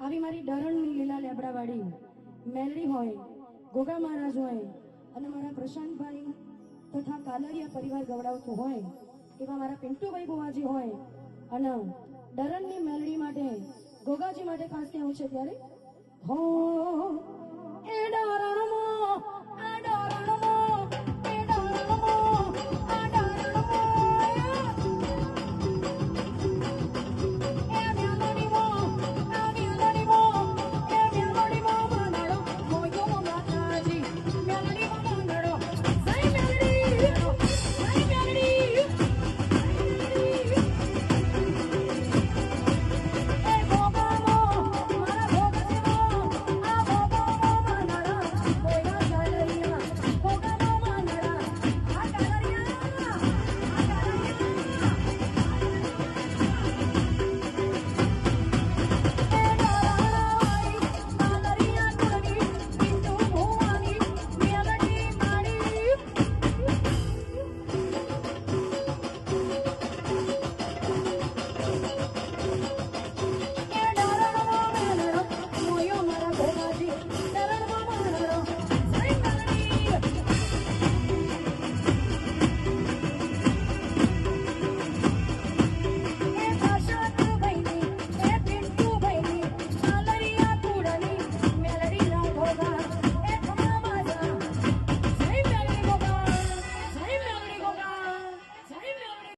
આવી મારી ડરણની લીલા લેબડાવાળી મેલડી હોય, ગોગા મહારાજ હોય અને મારા પ્રશાંતભાઈ તથા કાલરિયા પરિવાર ગવડાવતો હોય એવા મારા પિન્ટુભાઈ બુવાજી હોય અને ડરણની મેલડી માટે ગોગાજી માટે ખાસ કહેવું છે ત્યારે હો એ ડરણમાં